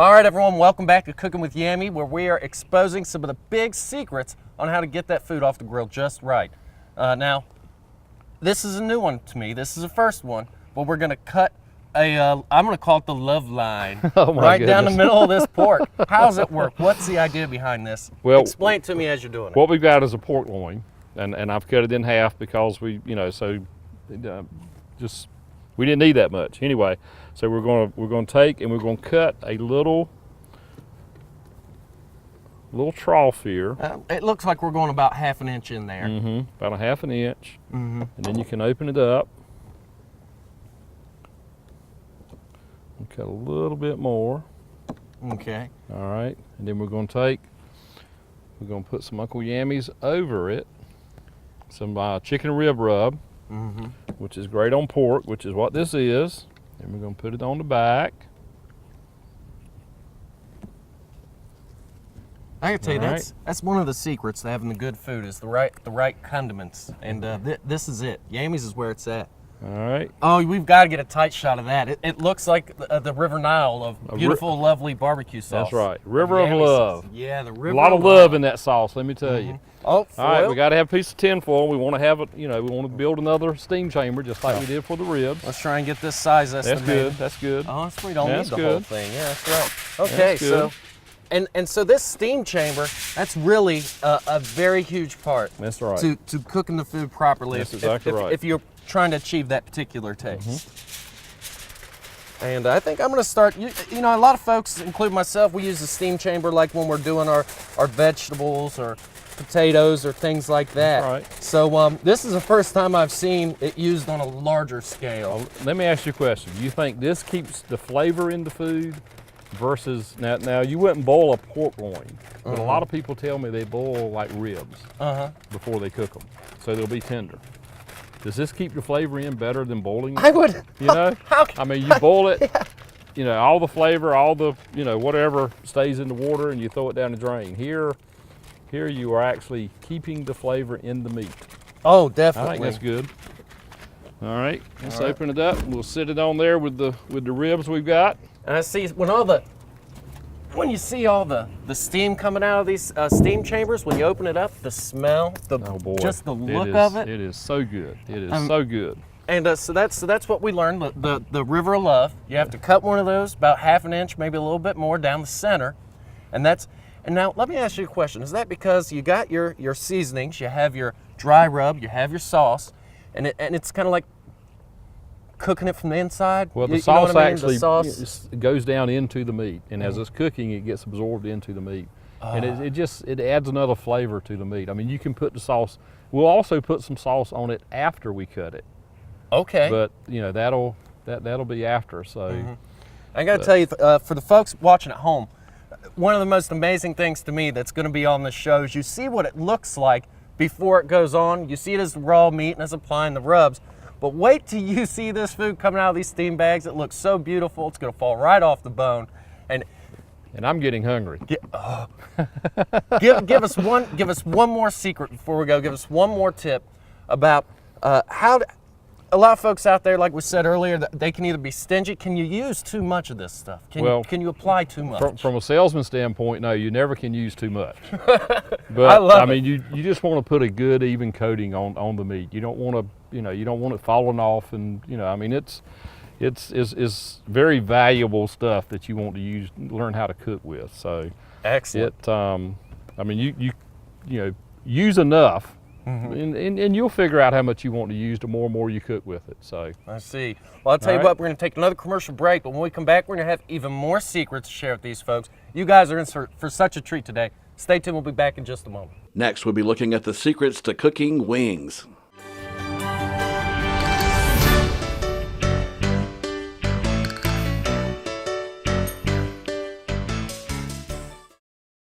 All right, everyone, welcome back to Cooking with Yammy, where we are exposing some of the big secrets on how to get that food off the grill just right. Now, this is a new one to me. This is the first one, but we're gonna cut I'm gonna call it the love line, right down the middle of this pork. How does it work? What's the idea behind this? Well, explain it to me as you're doing it. What we've got is a pork loin, and I've cut it in half because we didn't need that much anyway. So we're gonna take and we're gonna cut a little trough here. It looks like we're going about ½ an inch in there. About a ½ an inch. And then you can open it up and cut a little bit more. Okay. All right, and then we're gonna put some Uncle Yammy's over it. Some chicken rib rub, which is great on pork, which is what this is. And we're going to put it on the back. I can tell you that's one of the secrets to having the good food is the right condiments, and this is it. Yammy's is where it's at. All right. Oh, we've got to get a tight shot of that. It looks like the River Nile of beautiful, lovely barbecue sauce. That's right. River of love. Yeah, the river. A lot of love in that sauce, let me tell you. Oh, all right, we got to have a piece of tin foil. We want to have it, we want to build another steam chamber just like we did for the ribs. Let's try and get this size estimated. That's good. That's good. Oh, so we don't need the whole thing. Yeah, that's right. Okay, so and so this steam chamber, that's really a very huge part. That's right. To cooking the food properly. That's exactly right. If you're trying to achieve that particular taste. And I think I'm going to start, a lot of folks, including myself, we use the steam chamber like when we're doing our vegetables or potatoes or things like that. That's right. So this is the first time I've seen it used on a larger scale. Let me ask you a question. Do you think this keeps the flavor in the food versus, now you wouldn't boil a pork loin, but a lot of people tell me they boil like ribs before they cook them, so they'll be tender. Does this keep the flavor in better than boiling it? I would. I mean, you boil it, all the flavor, all the, whatever stays in the water and you throw it down the drain. Here you are actually keeping the flavor in the meat. Oh, definitely. I think that's good. All right, let's open it up. We'll sit it on there with the ribs we've got. And I see when you see all the steam coming out of these steam chambers, when you open it up, the smell, just the look of it. It is so good. It is so good. And so that's what we learned, the River of Love. You have to cut one of those about ½ an inch, maybe a little bit more down the center. And now let me ask you a question. Is that because you got your seasonings, you have your dry rub, you have your sauce, and it's kind of like cooking it from the inside? Well, the sauce actually goes down into the meat, and as it's cooking, it gets absorbed into the meat. And it adds another flavor to the meat. I mean, you can put the sauce, we'll also put some sauce on it after we cut it. Okay. But, that'll be after, so. I gotta tell you, for the folks watching at home, one of the most amazing things to me that's gonna be on this show is you see what it looks like before it goes on. You see it as raw meat and as applying the rubs. But wait till you see this food coming out of these steam bags. It looks so beautiful. It's gonna fall right off the bone. And I'm getting hungry. Give us one more secret before we go. Give us one more tip about how a lot of folks out there, like we said earlier, that they can either be stingy. Can you use too much of this stuff? Can you apply too much? From a salesman standpoint, no, you never can use too much. But I mean, you just want to put a good even coating on the meat. You don't want to, you don't want it falling off, and I mean, it's very valuable stuff that you want to use, learn how to cook with. So excellent. I mean, you use enough. And you'll figure out how much you want to use the more and more you cook with it. So I see. Well, I'll tell you what, we're going to take another commercial break, but when we come back, we're going to have even more secrets to share with these folks. You guys are in for such a treat today. Stay tuned. We'll be back in just a moment. Next, we'll be looking at the secrets to cooking wings.